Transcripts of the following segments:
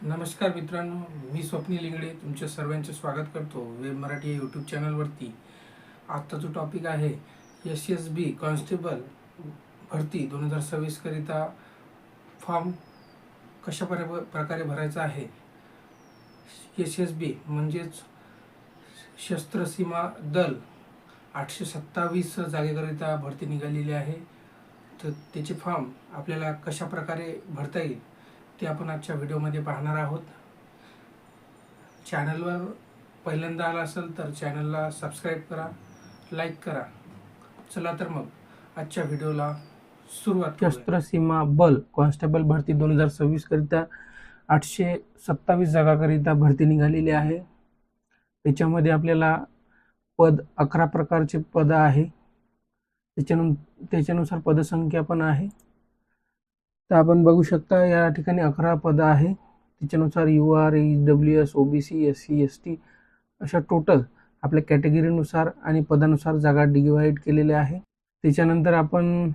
नमस्कार मित्रांनो, मी स्वप्नील इंगळे तुमच्या सर्वांचे स्वागत करतो वेब मराठी या यूट्यूब चॅनलवरती. आजचा जो टॉपिक आहे SSB कॉन्स्टेबल भरती 2026 करिता फॉर्म कशा प्रकारे भरायचा आहे. SSB म्हणजेच सशस्त्र सीमा दल 827 जागेकरिता भरती निघालेली आहे. तर त्याचे फॉर्म आपल्याला कशा प्रकारे भरता येईल ते आपण आजच्या व्हिडिओमध्ये पाहणार आहोत. चॅनलवर पहिल्यांदा आला असेल तर चॅनलला सबस्क्राईब करा, लाईक करा. चला तर मग आजच्या व्हिडिओला सुरुवात करूया. सशस्त्र सीमा बल कॉन्स्टेबल भरती 2026 करिता 827 जागाकरिता भरती निघालेली आहे. त्याच्यामध्ये आपल्याला पद 11 प्रकारचे पद आहे. त्याच्यानुसार पदसंख्या पण आहे. तर आपण बघू शकता या ठिकाणी 11 पदं आहे. त्याच्यानुसार UR, EWS, OBC, SC, ST अशा टोटल आपल्या कॅटेगरीनुसार आणि पदानुसार जागा डिवाईड केलेल्या आहे. त्याच्यानंतर आपण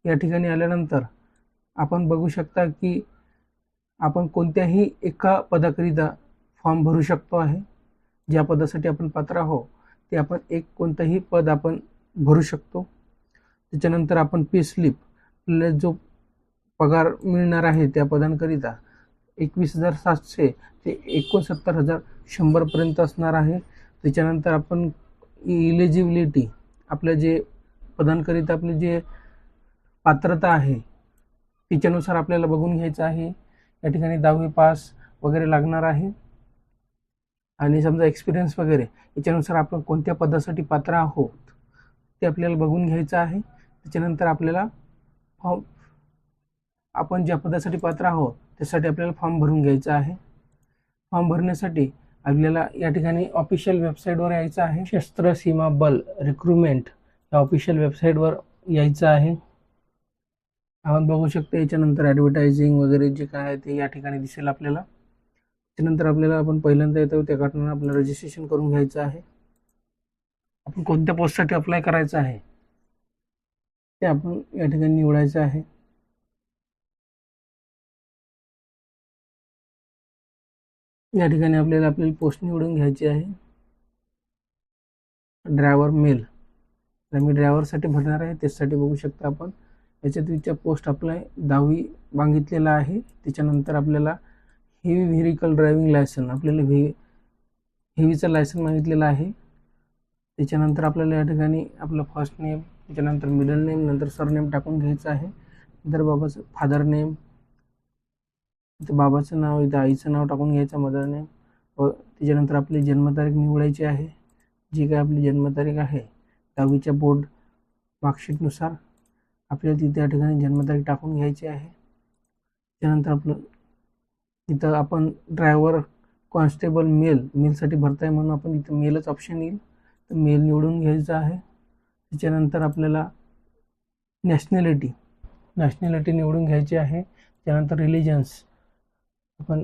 या ठिकाणी आल्यानंतर आपण बघू शकता की आपण कोणत्याही एका पदाकरिता फॉर्म भरू शकतो आहे. ज्या पदासाठी आपण पात्र आहोत ते आपण कोणतंही पद आपण भरू शकतो. त्याच्यानंतर आपण पे स्लिप जो पगार मिळणार आहे त्या पदांकरिता 21,700 ते 69,100 पर्यंत असणार आहे. त्याच्यानंतर आपण इलिजिबिलिटी आपल्या जे पदांकरिता आपली जे पात्रता आहे तिच्यानुसार आपल्याला बघून घ्यायचं आहे. या ठिकाणी 10वी पास वगैरे लागणार आहे आणि समजा एक्सपिरियन्स वगैरे याच्यानुसार आपण कोणत्या पदासाठी पात्र आहोत ते आपल्याला बघून घ्यायचं आहे. त्याच्यानंतर आपल्याला आपण ज्या पदासाठी पात्र आहोत त्यासाठी आपल्याला फॉर्म भरून घ्यायचा आहे. फॉर्म भरण्यासाठी आपल्याला या ठिकाणी ऑफिशियल वेबसाईटवर यायचं आहे. सशस्त्र सीमा बल रिक्रुटमेंट या ऑफिशियल वेबसाईटवर यायचं आहे. आपण बघू शकता याच्यानंतर ॲडव्हर्टायझिंग वगैरे जे काय आहे ते या ठिकाणी दिसेल आपल्याला. त्यानंतर आपल्याला आपण पहिल्यांदा येतो त्या घटना आपल्याला रजिस्ट्रेशन करून घ्यायचं आहे. आपण कोणत्या पोस्टसाठी अप्लाय करायचं आहे ते आपण या ठिकाणी निवडायचं आहे. या ठिकाणी आपल्याला आपली पोस्ट निवडून घ्यायची आहे. ड्रायव्हर मेल, तर मी ड्रायव्हरसाठी भरणार आहे. त्यासाठी बघू शकता आपण याच्यात पोस्ट अप्लाय 10वी मागितलेला आहे. त्याच्यानंतर आपल्याला हेवी व्हेरिकल ड्रायव्हिंग लायसन आपल्याला हेवीचं लायसन मागितलेलं आहे. त्याच्यानंतर आपल्याला या ठिकाणी आपलं फर्स्ट नेम, त्याच्यानंतर मिडल नेम, नंतर सरनेम टाकून घ्यायचं आहे. नंतर बाबाचं फादर नेम, इथं बाबाचं नाव, इथं आईचं नाव टाकून घ्यायचं, मदर नेम. व त्याच्यानंतर आपली जन्मतारीख निवडायची आहे. जी काय आपली जन्मतारीख आहे 10वीच्या बोर्ड मार्कशीटनुसार आपल्याला तिथे या ठिकाणी जन्मतारीख टाकून घ्यायची आहे. त्यानंतर आपलं इथं आपण ड्रायव्हर कॉन्स्टेबल मेलसाठी भरताय म्हणून आपण इथं मेलच ऑप्शन येईल, तर मेल निवडून घ्यायचं आहे. त्याच्यानंतर आपल्याला नॅशनॅलिटी निवडून घ्यायची आहे. त्यानंतर रिलिजन्स आपण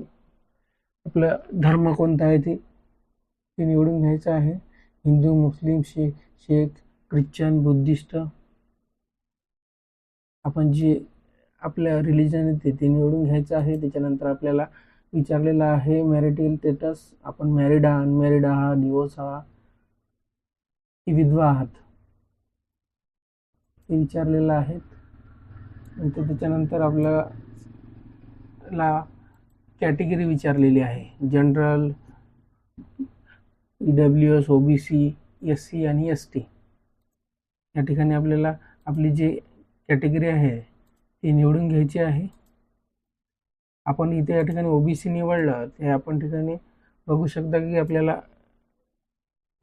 आपला धर्म कोणता आहे ते निवडून घ्यायचं आहे. हिंदू, मुस्लिम, शेख, ख्रिश्चन, बुद्धिस्ट आपण जे आपल्या रिलिजन येते ते निवडून घ्यायचं आहे. त्याच्यानंतर आपल्याला विचारलेलं आहे मॅरिटल स्टेटस, आपण मॅरिड आहात, अनमॅरिड आहात, डिवोर्स आहात की विधवा आहात हे विचारलेलं आहे. नंतर त्याच्यानंतर आपल्याला कॅटेगरी विचारलेली आहे. जनरल, EWS, OBC, SC आणि ST. या ठिकाणी आपल्याला आपली जी कॅटेगरी आहे ती निवडून घ्यायची आहे. आपण इथे या ठिकाणी OBC निवडलं ते आपण ठिकाणी बघू शकता की आपल्याला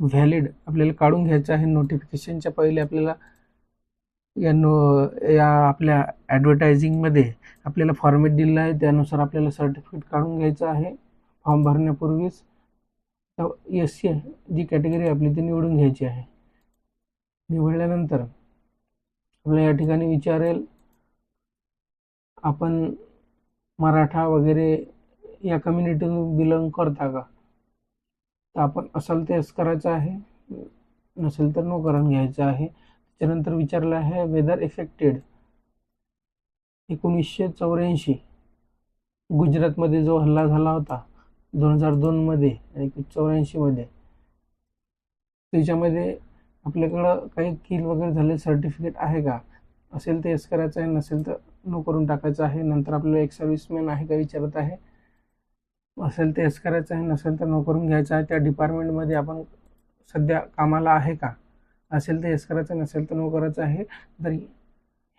व्हॅलिड आपल्याला काढून घ्यायचं आहे. नोटिफिकेशनच्या पहिले आपल्याला या आपल्या ॲडव्हर्टायझिंगमध्ये आपल्याला फॉर्मॅट दिलेला आहे त्यानुसार आपल्याला सर्टिफिकेट काढून घ्यायचं आहे फॉर्म भरण्यापूर्वीच. SC जी कॅटेगरी आपली ती निवडून घ्यायची आहे. निवडल्यानंतर आपल्याला या ठिकाणी विचारेल आपण मराठा वगैरे या कम्युनिटीतून बिलॉंग करता का, तर आपण असेल तेच करायचं आहे, नसेल तर नो करून घ्यायचं आहे. त्यानंतर विचारलं आहे वेदर इफेक्टेड 1984 गुजरातमध्ये जो हल्ला झाला होता 2002 मध्ये आणि 84 मध्ये, त्याच्यामध्ये आपल्याकडं काही किल वगैरे झाले सर्टिफिकेट आहे का? असेल तर येस करायचं आहे, नसेल तर नो करून टाकायचं आहे. नंतर आपल्याला एक सर्व्हिसमॅन आहे का विचारत आहे. असेल तर येस करायचं आहे, नसेल तर नो करून घ्यायचं आहे. त्या डिपार्टमेंटमध्ये आपण सध्या कामाला आहे का? असेल तर येस करायचं, नसेल तर नो करायचं आहे. तर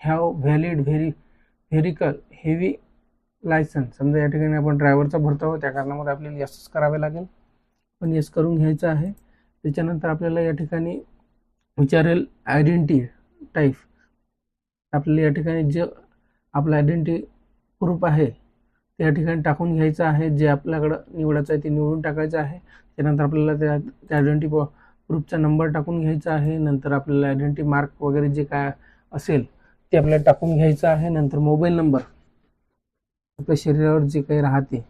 हॅव व्हॅलिड व्हेरिकल हेवी लायसन्स, समजा या ठिकाणी आपण ड्रायव्हरचा भरतो आहोत, त्या कारणामध्ये आपल्याला येस करावे लागेल, पण येस करून घ्यायचं आहे. त्याच्यानंतर आपल्याला या ठिकाणी विचारेल आयडेंटिटी टाईप. आपल्याला या ठिकाणी जे आपलं आयडेंटिटी प्रूफ आहे त्या ठिकाणी टाकून घ्यायचं आहे. जे आपल्याकडं निवडायचं आहे ते निवडून टाकायचं आहे. त्यानंतर आपल्याला त्या आयडेंटिटी प्रूफचा नंबर टाकून घ्यायचा आहे. नंतर आपल्याला आयडेंटिटी मार्क वगैरे जे काय असेल ते आपल्याला टाकून घ्यायचं आहे. नंतर मोबाईल नंबर, आपल्या शरीरावर जे काही राहते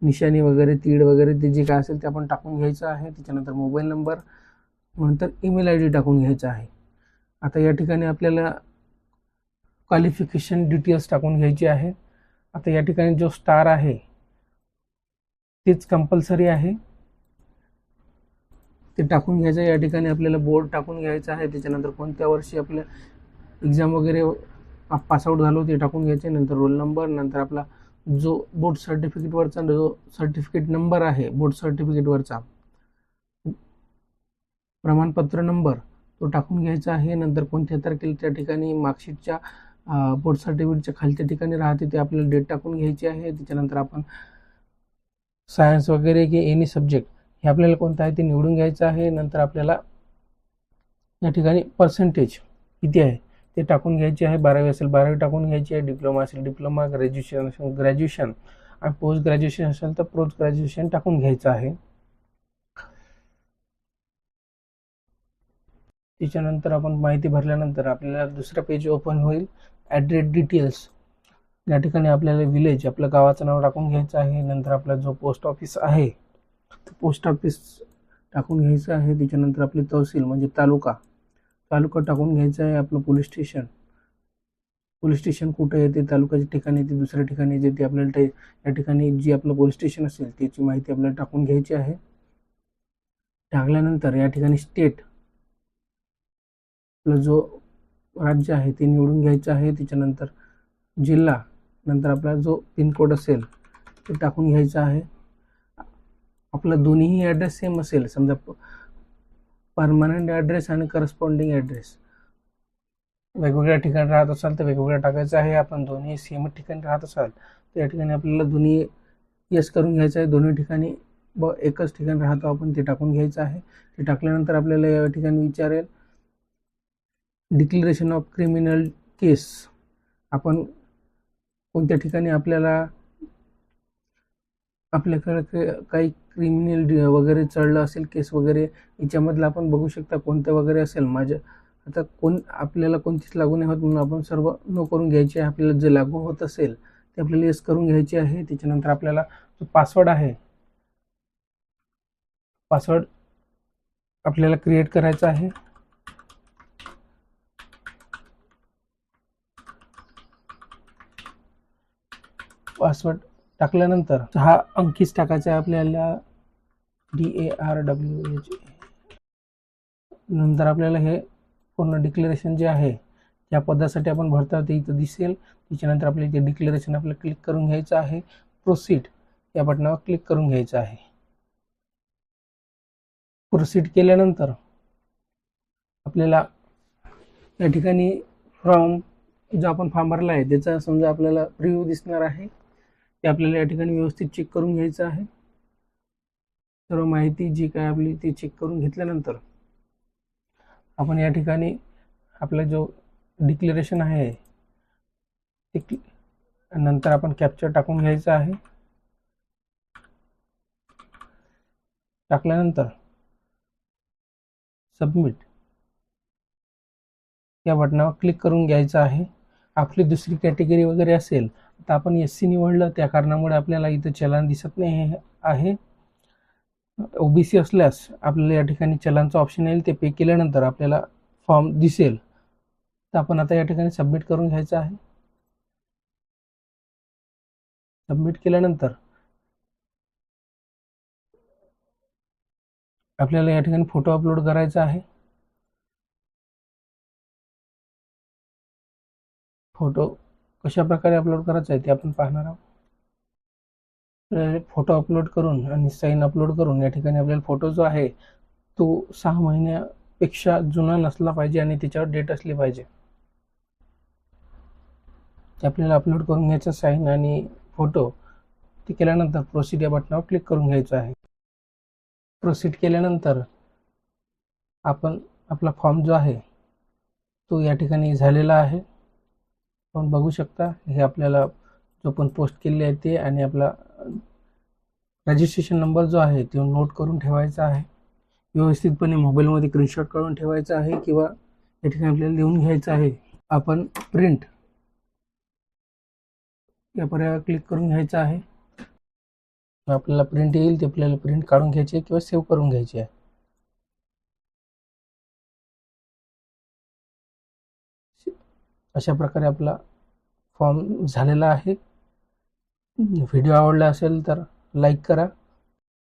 निशाणी वगैरे, तीड वगैरे, ते जे काय असेल ते आपण टाकून घ्यायचं आहे. त्याच्यानंतर मोबाईल नंबर, नंतर ईमेल आय डी टाकून घ्यायचा आहे. आता या ठिकाणी आपल्याला क्वालिफिकेशन डिटेल्स टाकून घ्यायची आहे. आता या ठिकाणी जो स्टार आहे तेच कंपल्सरी आहे, ते टाकून घ्यायचं. या ठिकाणी आपल्याला बोर्ड टाकून घ्यायचं आहे. त्याच्यानंतर कोणत्या वर्षी आपल्या एक्झाम वगैरे पासआउट झालो ते टाकून घ्यायचे. नंतर रोल नंबर, नंतर आपला जो बोर्ड सर्टिफिकेटवरचा जो सर्टिफिकेट नंबर आहे, बोर्ड सर्टिफिकेटवरचा प्रमाणपत्र नंबर, तो टाकून घ्यायचा आहे. नंतर कोणत्या तारखेला त्या ठिकाणी मार्कशीटच्या बोर्ड सर्टिफिकेटच्या खालच्या ठिकाणी राहते ते आपल्याला डेट टाकून घ्यायची आहे. त्याच्यानंतर आपण सायन्स वगैरे की एनी सब्जेक्ट हे आपल्याला कोणतं आहे ते निवडून घ्यायचं आहे. नंतर आपल्याला या ठिकाणी पर्सेंटेज किती आहे ते टाकून घ्यायचे आहे. 12वी असेल 12वी टाकून घ्यायची आहे, डिप्लोमा असेल डिप्लोमा, ग्रॅज्युएशन असेल ग्रॅज्युएशन, आणि पोस्ट ग्रॅज्युएशन असेल तर पोस्ट ग्रॅज्युएशन टाकून घ्यायचं आहे. त्याच्यानंतर आपण माहिती भरल्यानंतर आपल्याला दुसरा पेज ओपन होईल, ॲड्रेस डिटेल्स. या ठिकाणी आपल्याला विलेज, आपल्या गावाचं नाव टाकून घ्यायचं आहे. नंतर आपला जो पोस्ट ऑफिस आहे तो पोस्ट ऑफिस टाकून घ्यायचं आहे. त्याच्यानंतर आपली तहसील म्हणजे तालुका टाकून घ्यायचं आहे. आपलं पोलीस स्टेशन कुठे येते, तालुक्याच्या ठिकाणी येते, दुसऱ्या ठिकाणी येते, ते आपल्याला या ठिकाणी जी आपलं पोलीस स्टेशन असेल त्याची माहिती आपल्याला टाकून घ्यायची आहे. टाकल्यानंतर या ठिकाणी स्टेट, आपला जो राज्य आहे ते निवडून घ्यायचं आहे. त्याच्यानंतर जिल्हा, नंतर आपला जो पिनकोड असेल ते टाकून घ्यायचं आहे. आपला दोन्ही ॲड्रेस सेम असेल, समजा परमनंट ॲड्रेस आणि करस्पॉन्डिंग ॲड्रेस वेगवेगळ्या ठिकाणी राहत असाल तर वेगवेगळ्या टाकायचं आहे. आपण दोन्ही सेम ठिकाणी राहत असाल तर या ठिकाणी आपल्याला दोन्ही येस करून घ्यायचं आहे. दोन्ही ठिकाणी एकच ठिकाणी राहतो आपण ते टाकून घ्यायचं आहे. ते टाकल्यानंतर आपल्याला या ठिकाणी विचारेल डिक्लेरेशन ऑफ क्रिमिनल केस. आपण कोणत्या ठिकाणी आपल्याकडे काही क्रिमिनल वगैरे चढलं असेल केस वगैरे, याच्यामधलं आपण बघू शकता कोणतं वगैरे असेल. आता आपल्याला कोणतीच लागू नाही होत म्हणून आपण सर्व नो करून घ्यायचे आहे. आपल्याला जे लागू होत असेल ते आपल्याला येस करून घ्यायचे आहे. त्याच्यानंतर आपल्याला जो पासवर्ड आहे, पासवर्ड आपल्याला क्रिएट करायचा आहे. पासवर्ड टाकल्यानंतर 6 अंकीच टाकायचा आहे आपल्याला, DARWH. नंतर आपल्याला हे पूर्ण डिक्लेरेशन जे आहे त्या पदासाठी आपण भरता ते इथं दिसेल. त्याच्यानंतर आपल्याला इथे डिक्लेरेशन आपल्याला क्लिक करून घ्यायचं आहे. प्रोसीड या बटनावर क्लिक करून घ्यायचं आहे. प्रोसीड केल्यानंतर आपल्याला या ठिकाणी जो आपण फॉर्म भरला आहे त्याचा समजा आपल्याला प्रिव्ह्यू दिसणार आहे. ते आपल्याला या ठिकाणी व्यवस्थित चेक करून घ्यायचं आहे. सर्व माहिती जी काय आपली ती चेक करून घेतल्यानंतर आपण या ठिकाणी आपला जो डिक्लेरेशन आहे ते नंतर आपण कॅप्चर टाकून घ्यायचं आहे. टाकल्यानंतर सबमिट या बटनावर क्लिक करून घ्यायचं आहे. आपली दुसरी कॅटेगरी वगैरे असेल तर आपण SC निवडलं, त्या कारणामुळे आपल्याला इथं चलन दिसत नाही आहे. OBC असल्यास आपल्याला या ठिकाणी चलानचा ऑप्शन येईल, ते पे केल्यानंतर आपल्याला फॉर्म दिसेल. तर आपण आता या ठिकाणी सबमिट करून घ्यायचं आहे. सबमिट केल्यानंतर आपल्याला या ठिकाणी फोटो अपलोड करायचा आहे. फोटो कशा प्रकारे अपलोड करायचा आहे ते आपण पाहणार आहोत. फोटो अपलोड करून आणि साईन अपलोड करून या ठिकाणी आपल्याला फोटो जो आहे तो 6 महिन्यापेक्षा जुना नसला पाहिजे आणि त्याच्यावर डेट असली पाहिजे. ते आपल्याला अपलोड करून घ्यायचं साईन आणि फोटो. ते केल्यानंतर प्रोसीड या बटनावर क्लिक करून घ्यायचं आहे. प्रोसीड केल्यानंतर आपण आपला फॉर्म जो आहे तो या ठिकाणी झालेला आहे. आपण बघू शकता हे आपल्याला जो पण पोस्ट केलेले आहे ते आणि आपला रजिस्ट्रेशन नंबर जो आहे तो नोट करून ठेवायचा आहे. व्यवस्थितपणे मोबाईलमध्ये स्क्रीनशॉट काढून ठेवायचा आहे किंवा या ठिकाणी आपल्याला लिहून घ्यायचं आहे. आपण प्रिंट या पर्यायावर क्लिक करून घ्यायचं आहे. आपल्याला प्रिंट येईल ते आपल्याला प्रिंट काढून घ्यायची आहे किंवा सेव्ह करून घ्यायची आहे. अशा प्रकारे आपला फॉर्म झालेला आहे. व्हिडिओ आवडला असेल तर लाईक करा.